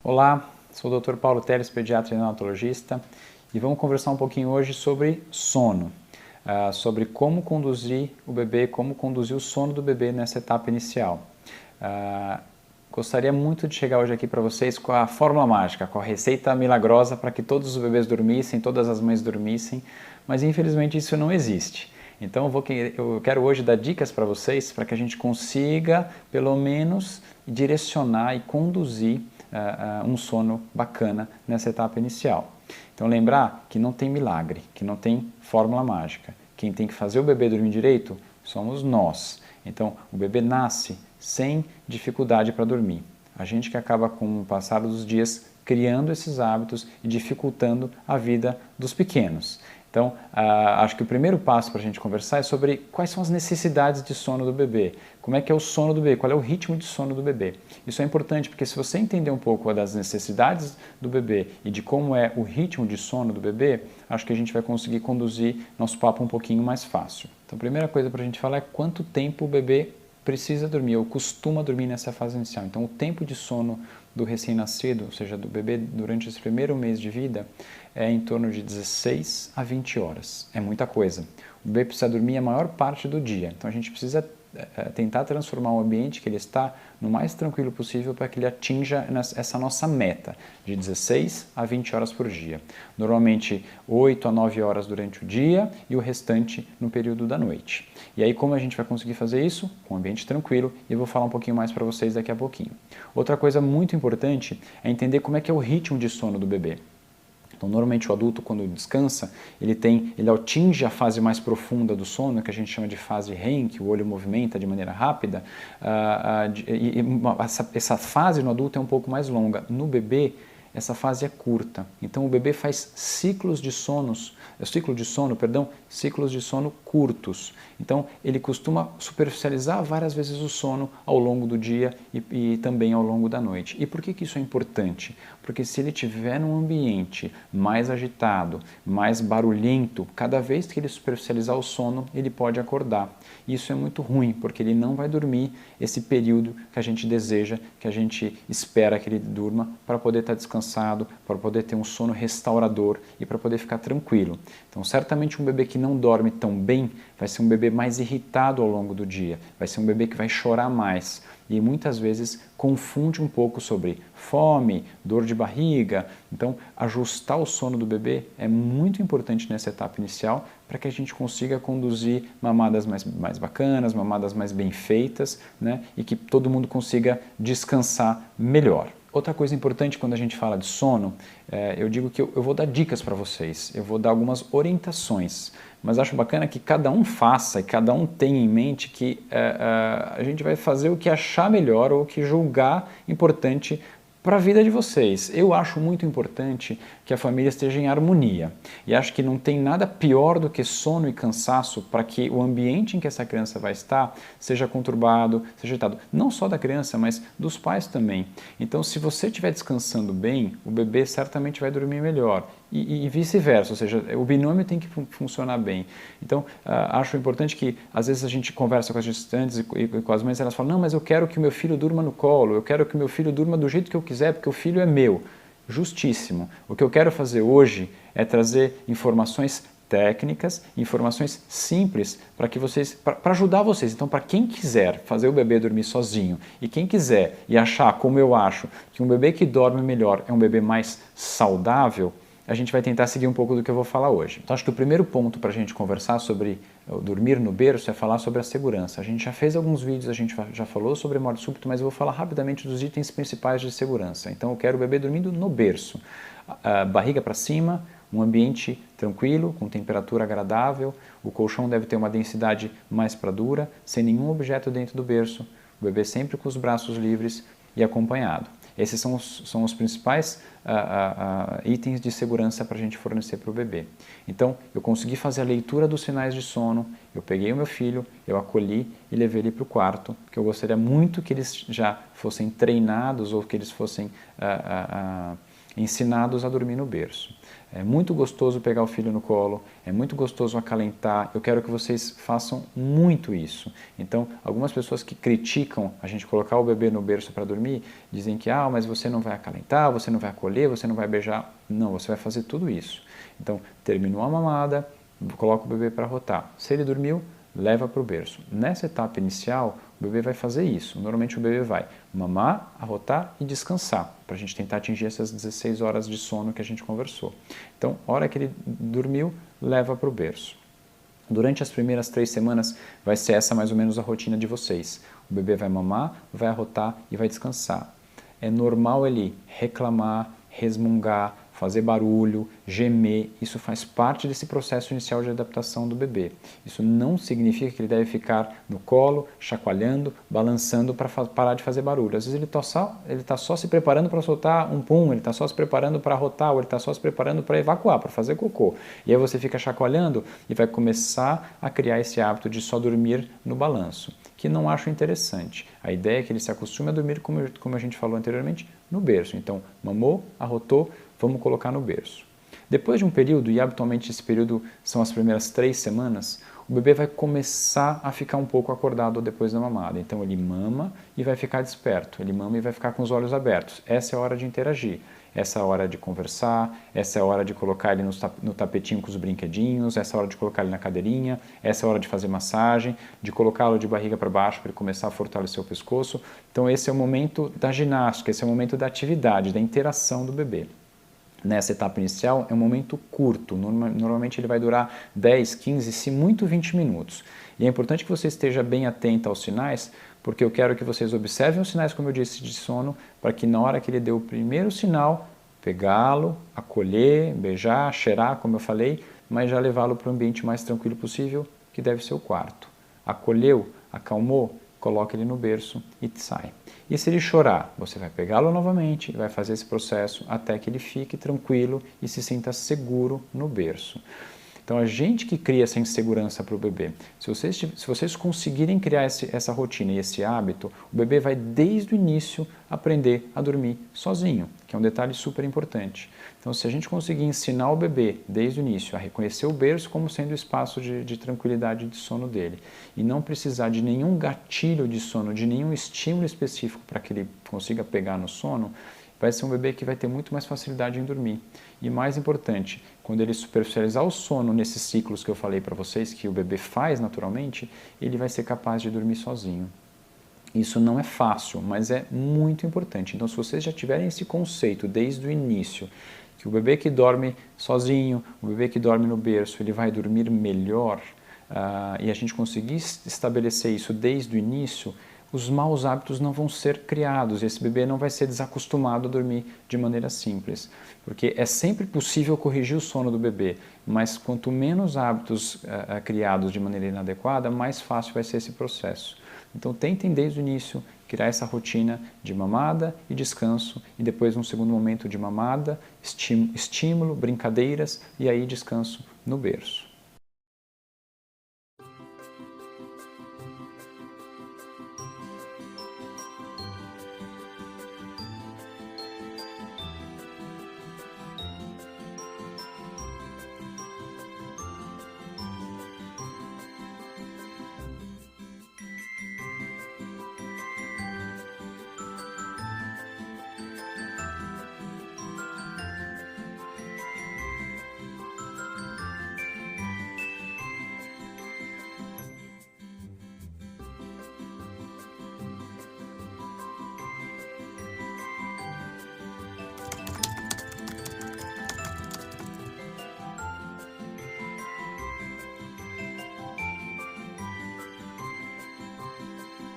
Olá, sou o Dr. Paulo Teles, pediatra e neonatologista, e vamos conversar um pouquinho hoje sobre sono, sobre como conduzir o bebê, como conduzir o sono do bebê nessa etapa inicial. Gostaria muito de chegar hoje aqui para vocês com a fórmula mágica, com a receita milagrosa para que todos os bebês dormissem, todas as mães dormissem, mas infelizmente isso não existe. Então eu quero hoje dar dicas para vocês para que a gente consiga, pelo menos, direcionar e conduzir um sono bacana nessa etapa inicial. Então lembrar que não tem milagre, que não tem fórmula mágica. Quem tem que fazer o bebê dormir direito somos nós. Então o bebê nasce sem dificuldade para dormir. A gente que acaba com o passar dos dias criando esses hábitos e dificultando a vida dos pequenos. Então, acho que o primeiro passo para a gente conversar é sobre quais são as necessidades de sono do bebê, como é que é o sono do bebê, qual é o ritmo de sono do bebê. Isso é importante porque se você entender um pouco das necessidades do bebê e de como é o ritmo de sono do bebê, acho que a gente vai conseguir conduzir nosso papo um pouquinho mais fácil. Então, a primeira coisa para a gente falar é quanto tempo o bebê precisa dormir ou costuma dormir nessa fase inicial. Então, o tempo de sono do recém-nascido, ou seja, do bebê durante esse primeiro mês de vida, é em torno de 16 a 20 horas. É muita coisa. O bebê precisa dormir a maior parte do dia. Então, a gente precisa tentar transformar o ambiente que ele está no mais tranquilo possível para que ele atinja essa nossa meta de 16 a 20 horas por dia. Normalmente 8 a 9 horas durante o dia e o restante no período da noite. E aí como a gente vai conseguir fazer isso? Com um ambiente tranquilo, e eu vou falar um pouquinho mais para vocês daqui a pouquinho. Outra coisa muito importante é entender como é que é o ritmo de sono do bebê. Então, normalmente o adulto, quando descansa, ele atinge a fase mais profunda do sono, que a gente chama de fase REM, que o olho movimenta de maneira rápida, essa fase no adulto é um pouco mais longa. No bebê, essa fase é curta. Então, o bebê faz ciclos de sono curtos. Então, ele costuma superficializar várias vezes o sono ao longo do dia e também ao longo da noite. E por que isso é importante? Porque se ele estiver num ambiente mais agitado, mais barulhento, cada vez que ele superficializar o sono, ele pode acordar. E isso é muito ruim, porque ele não vai dormir esse período que a gente deseja, que a gente espera que ele durma para poder estar descansado, para poder ter um sono restaurador e para poder ficar tranquilo. Então, certamente um bebê que não dorme tão bem vai ser um bebê mais irritado ao longo do dia, vai ser um bebê que vai chorar mais e muitas vezes confunde um pouco sobre fome, dor de barriga. Então, ajustar o sono do bebê é muito importante nessa etapa inicial para que a gente consiga conduzir mamadas mais bacanas, mamadas mais bem feitas, né? E que todo mundo consiga descansar melhor. Outra coisa importante quando a gente fala de sono, eu digo que eu vou dar dicas para vocês, eu vou dar algumas orientações, mas acho bacana que cada um faça e cada um tenha em mente que a gente vai fazer o que achar melhor ou o que julgar importante para a vida de vocês. Eu acho muito importante que a família esteja em harmonia e acho que não tem nada pior do que sono e cansaço para que o ambiente em que essa criança vai estar seja conturbado, seja agitado. Não só da criança, mas dos pais também. Então, se você estiver descansando bem, o bebê certamente vai dormir melhor e vice-versa, ou seja, o binômio tem que funcionar bem. Então, acho importante que, às vezes, a gente conversa com as gestantes e com as mães, elas falam, não, mas eu quero que o meu filho durma no colo, eu quero que o meu filho durma do jeito que eu quiser, porque o filho é meu. Justíssimo. O que eu quero fazer hoje é trazer informações técnicas, informações simples para que vocês, para ajudar vocês. Então, para quem quiser fazer o bebê dormir sozinho e quem quiser e achar, como eu acho, que um bebê que dorme melhor é um bebê mais saudável, a gente vai tentar seguir um pouco do que eu vou falar hoje. Então, acho que o primeiro ponto para a gente conversar sobre dormir no berço é falar sobre a segurança. A gente já fez alguns vídeos, a gente já falou sobre morte súbita, mas eu vou falar rapidamente dos itens principais de segurança. Então, eu quero o bebê dormindo no berço, barriga para cima, um ambiente tranquilo, com temperatura agradável, o colchão deve ter uma densidade mais para dura, sem nenhum objeto dentro do berço, o bebê sempre com os braços livres e acompanhado. Esses são os principais itens de segurança para a gente fornecer para o bebê. Então, eu consegui fazer a leitura dos sinais de sono, eu peguei o meu filho, eu acolhi e levei ele para o quarto, porque eu gostaria muito que eles já fossem treinados ou que eles fossem ensinados a dormir no berço. É muito gostoso pegar o filho no colo, é muito gostoso acalentar, eu quero que vocês façam muito isso. Então, algumas pessoas que criticam a gente colocar o bebê no berço para dormir, dizem que, mas você não vai acalentar, você não vai acolher, você não vai beijar. Não, você vai fazer tudo isso. Então, terminou a mamada, coloca o bebê para rotar. Se ele dormiu, leva para o berço. Nessa etapa inicial, o bebê vai fazer isso. Normalmente o bebê vai mamar, arrotar e descansar, para a gente tentar atingir essas 16 horas de sono que a gente conversou. Então, a hora que ele dormiu, leva para o berço. Durante as primeiras 3 semanas, vai ser essa mais ou menos a rotina de vocês. O bebê vai mamar, vai arrotar e vai descansar. É normal ele reclamar, resmungar, fazer barulho, gemer, isso faz parte desse processo inicial de adaptação do bebê. Isso não significa que ele deve ficar no colo, chacoalhando, balançando para parar de fazer barulho. Às vezes ele está só se preparando para soltar um pum, ele está só se preparando para arrotar, ou ele está só se preparando para evacuar, para fazer cocô. E aí você fica chacoalhando e vai começar a criar esse hábito de só dormir no balanço, que não acho interessante. A ideia é que ele se acostume a dormir, como a gente falou anteriormente, no berço. Então, mamou, arrotou, vamos colocar no berço. Depois de um período, e habitualmente esse período são as primeiras 3 semanas, o bebê vai começar a ficar um pouco acordado depois da mamada. Então ele mama e vai ficar desperto, ele mama e vai ficar com os olhos abertos. Essa é a hora de interagir, essa é a hora de conversar, essa é a hora de colocar ele no tapetinho com os brinquedinhos, essa é a hora de colocar ele na cadeirinha, essa é a hora de fazer massagem, de colocá-lo de barriga para baixo para ele começar a fortalecer o pescoço. Então esse é o momento da ginástica, esse é o momento da atividade, da interação do bebê. Nessa etapa inicial é um momento curto, normalmente ele vai durar 10, 15, se muito 20 minutos. E é importante que você esteja bem atento aos sinais, porque eu quero que vocês observem os sinais, como eu disse, de sono, para que na hora que ele deu o primeiro sinal, pegá-lo, acolher, beijar, cheirar, como eu falei, mas já levá-lo para o ambiente mais tranquilo possível, que deve ser o quarto. Acolheu, acalmou, coloca ele no berço e sai. E se ele chorar, você vai pegá-lo novamente e vai fazer esse processo até que ele fique tranquilo e se sinta seguro no berço. Então, a gente que cria essa insegurança para o bebê, se vocês conseguirem criar essa rotina e esse hábito, o bebê vai desde o início aprender a dormir sozinho, que é um detalhe super importante. Então, se a gente conseguir ensinar o bebê desde o início a reconhecer o berço como sendo o espaço de tranquilidade de sono dele e não precisar de nenhum gatilho de sono, de nenhum estímulo específico para que ele consiga pegar no sono, vai ser um bebê que vai ter muito mais facilidade em dormir. E mais importante, quando ele superficializar o sono nesses ciclos que eu falei para vocês, que o bebê faz naturalmente, ele vai ser capaz de dormir sozinho. Isso não é fácil, mas é muito importante. Então, se vocês já tiverem esse conceito desde o início, que o bebê que dorme sozinho, o bebê que dorme no berço, ele vai dormir melhor, e a gente conseguir estabelecer isso desde o início, os maus hábitos não vão ser criados, esse bebê não vai ser desacostumado a dormir de maneira simples, porque é sempre possível corrigir o sono do bebê, mas quanto menos hábitos criados de maneira inadequada, mais fácil vai ser esse processo. Então tentem desde o início criar essa rotina de mamada e descanso, e depois um segundo momento de mamada, estímulo, brincadeiras, e aí descanso no berço.